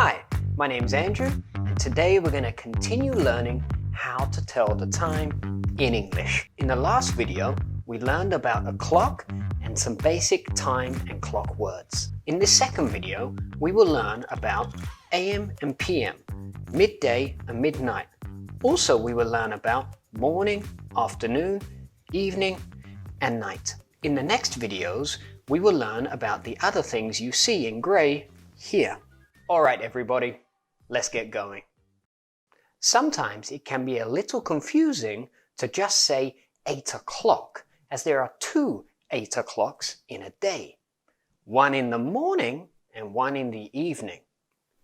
Hi, my name's Andrew, and today we're going to continue learning how to tell the time in English. In the last video, we learned about a clock and some basic time and clock words. In this second video, we will learn about AM and PM, midday and midnight. Also, we will learn about morning, afternoon, evening, and night. In the next videos, we will learn about the other things you see in grey here. Alright everybody, let's get going. Sometimes it can be a little confusing to just say 8 o'clock, as there are two 8 o'clocks in a day. One in the morning and one in the evening.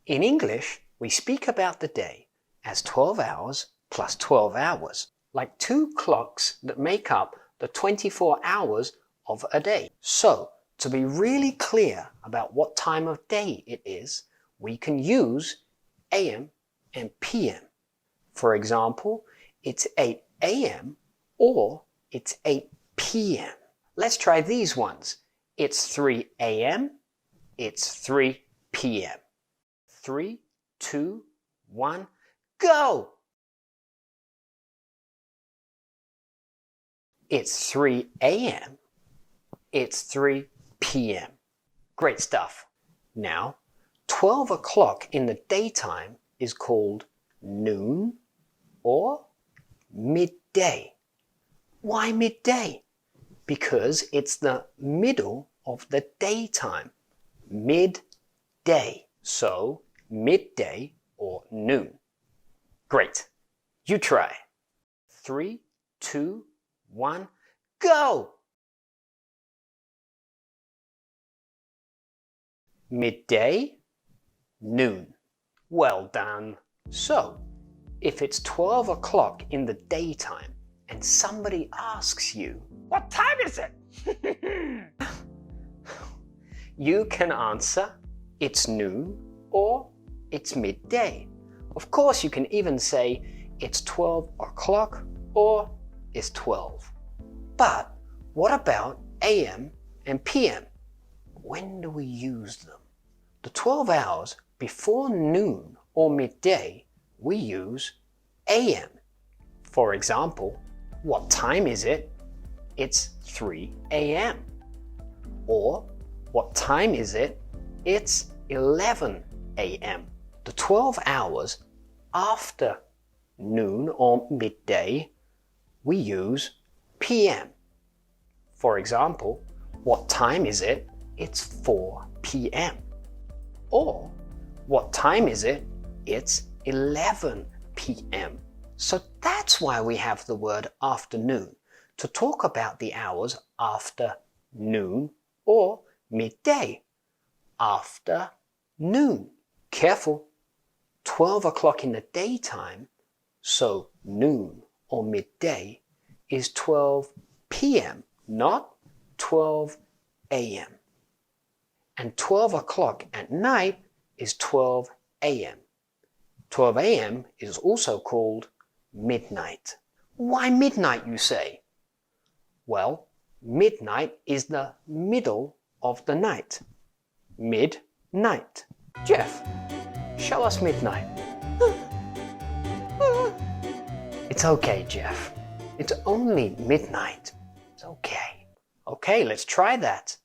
In English, we speak about the day as 12 hours plus 12 hours, like two clocks that make up the 24 hours of a day. So, to be really clear about what time of day it is, we can use AM and PM. For example, it's 8 AM or it's 8 PM. Let's try these ones. It's 3 AM, it's 3 PM. 3, 2, 1, go! It's 3 AM, it's 3 PM. Great stuff. Now, 12 o'clock in the daytime is called noon or midday. Why midday? Because it's the middle of the daytime. Midday. So, midday or noon. Great. You try. 3, 2, 1, go! Midday, noon. Well done. So, if it's 12 o'clock in the daytime and somebody asks you, "What time is it?" you can answer, "It's noon" or "It's midday." Of course, you can even say, "It's 12 o'clock" or "It's 12. But what about AM and PM? When do we use them? The 12 hours before noon or midday, we use AM. For example, what time is it? It's 3 AM. Or, what time is it? It's 11 AM. The 12 hours after noon or midday, we use PM. For example, what time is it? It's 4 PM. Or, what time is it? It's 11 PM. So that's why we have the word afternoon, to talk about the hours after noon or midday. After noon. Careful, 12 o'clock in the daytime, so noon or midday is 12 PM, not 12 AM. And 12 o'clock at night is 12 AM. 12 AM is also called midnight. Why midnight, you say? Well, midnight is the middle of the night. Midnight. Jeff, show us midnight. It's okay, Jeff. It's only midnight. It's okay. Okay, let's try that.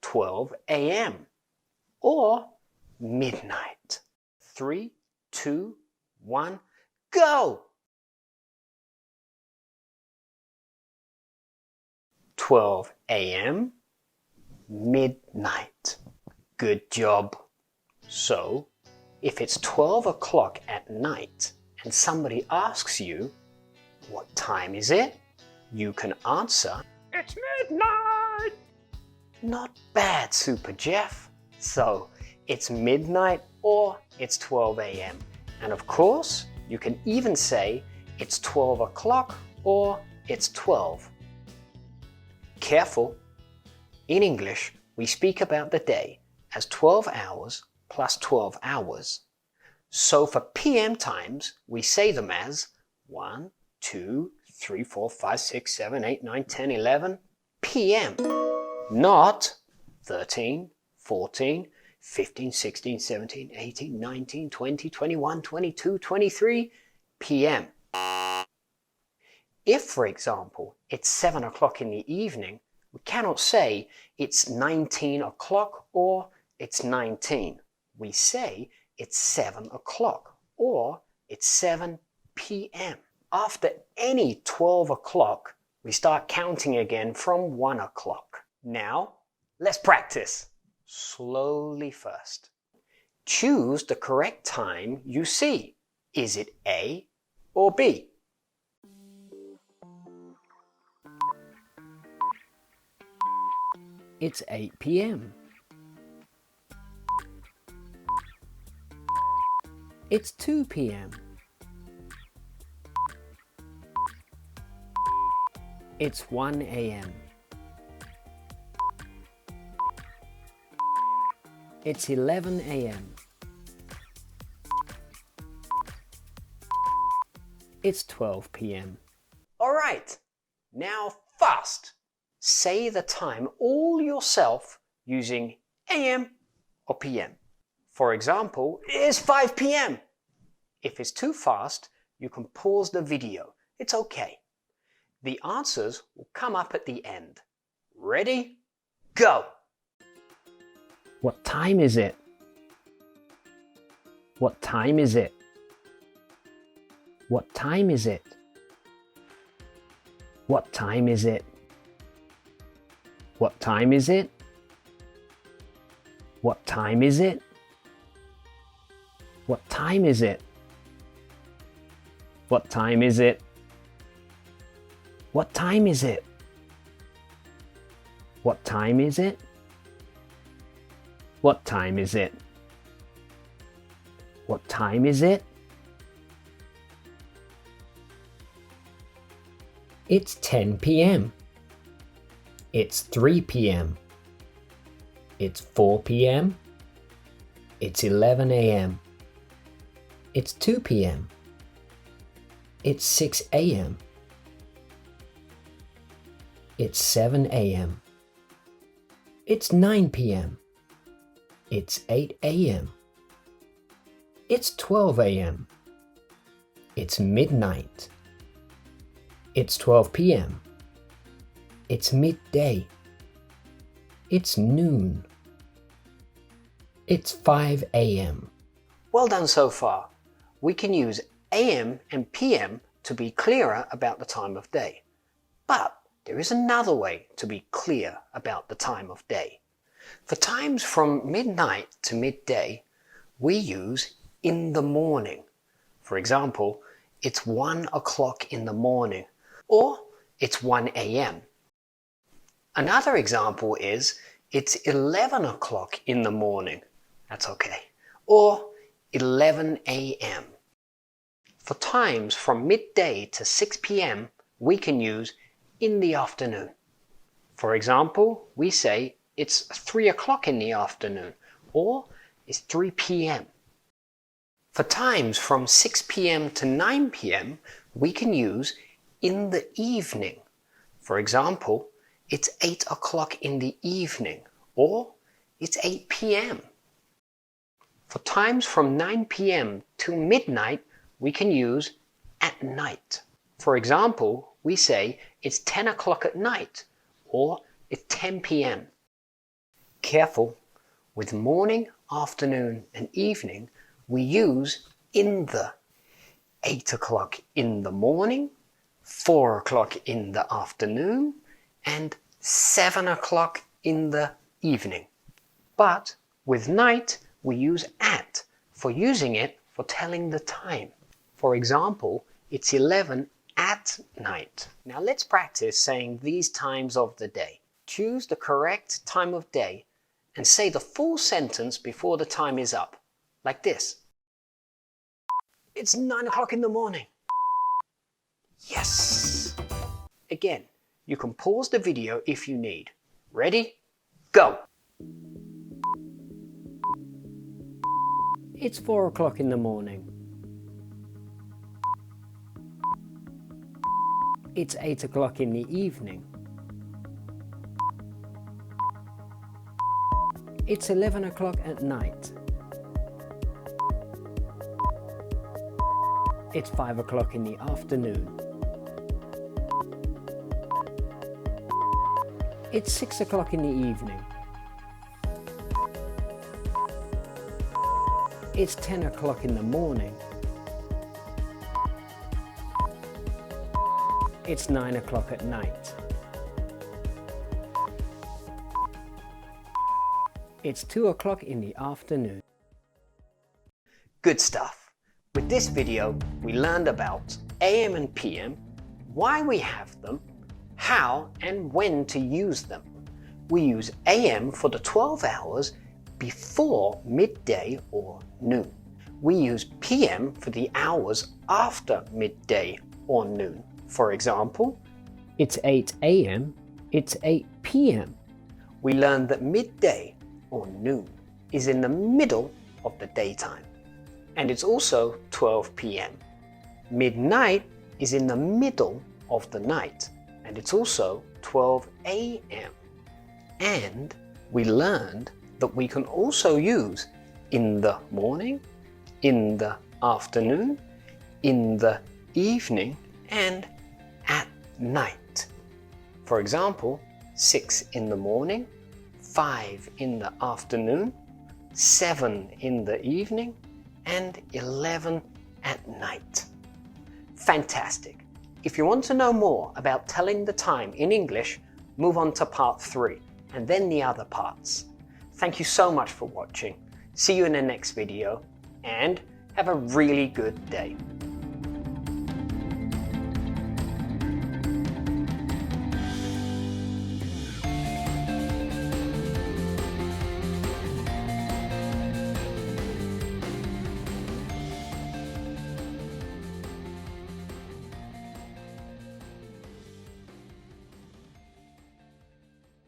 12 AM or midnight. 3, 2, 1, go! 12 AM, midnight. Good job. So, if it's 12 o'clock at night and somebody asks you, "What time is it?" you can answer, "It's midnight!" Not bad, Super Jeff. So, it's midnight or it's 12 AM. And of course, you can even say it's 12 o'clock or it's 12. Careful. In English, we speak about the day as 12 hours plus 12 hours. So for PM times, we say them as 1, 2, 3, 4, 5, 6, 7, 8, 9, 10, 11 PM. Not 13, 14, 15, 16, 17, 18, 19, 20, 21, 22, 23 p.m. If, for example, it's 7 o'clock in the evening, we cannot say it's 19 o'clock or it's 19. We say it's 7 o'clock or it's 7 p.m. After any 12 o'clock, we start counting again from 1 o'clock. Now, let's practice. Slowly first. Choose the correct time you see. Is it A or B? It's 8 p.m. It's 2 p.m. It's 1 a.m. It's 11 a.m. It's 12 p.m. All right, now fast. Say the time all yourself using a.m. or p.m. For example, it is 5 p.m. If it's too fast, you can pause the video. It's okay. The answers will come up at the end. Ready? Go! What time is it? What time is it? What time is it? What time is it? What time is it? What time is it? What time is it? What time is it? What time is it? What time is it? What time is it? What time is it? It's 10 p.m. It's 3 p.m. It's 4 p.m. It's 11 a.m. It's 2 p.m. It's 6 a.m. It's 7 a.m. It's 9 p.m. It's 8 a.m. It's 12 a.m. It's midnight. It's 12 p.m. It's midday. It's noon. It's 5 a.m. Well done so far. We can use a.m. and p.m. to be clearer about the time of day. But there is another way to be clear about the time of day. For times from midnight to midday, we use in the morning. For example, it's 1 o'clock in the morning, or it's 1 a.m. Another example is it's 11 o'clock in the morning. That's okay. Or 11 a.m. For times from midday to 6 p.m., we can use in the afternoon. For example, we say it's 3 o'clock in the afternoon, or it's 3 p.m. For times from 6 p.m. to 9 p.m., we can use in the evening. For example, it's 8 o'clock in the evening, or it's 8 p.m. For times from 9 p.m. to midnight, we can use at night. For example, we say it's 10 o'clock at night, or it's 10 p.m. Careful, with morning, afternoon and evening, we use in the 8 o'clock in the morning, 4 o'clock in the afternoon, and 7 o'clock in the evening. But with night, we use at for using it for telling the time. For example, it's 11 at night. Now let's practice saying these times of the day. Choose the correct time of day and say the full sentence before the time is up, like this. It's 9 o'clock in the morning. Yes! Again, you can pause the video if you need. Ready? Go! It's 4 o'clock in the morning. It's 8 o'clock in the evening. It's 11 o'clock at night. It's 5 o'clock in the afternoon. It's 6 o'clock in the evening. It's 10 o'clock in the morning. It's 9 o'clock at night. It's 2 o'clock in the afternoon. Good stuff. With this video, we learned about AM and PM, why we have them, how and when to use them. We use AM for the 12 hours before midday or noon. We use PM for the hours after midday or noon. For example, it's 8 AM, it's 8 PM. We learned that midday or noon is in the middle of the daytime, and it's also 12 PM. Midnight is in the middle of the night, and it's also 12 AM. And we learned that we can also use in the morning, in the afternoon, in the evening, and at night. For example, 6 in the morning, 5 in the afternoon, 7 in the evening, and 11 at night. Fantastic! If you want to know more about telling the time in English, move on to part 3 and then the other parts. Thank you so much for watching. See you in the next video and have a really good day.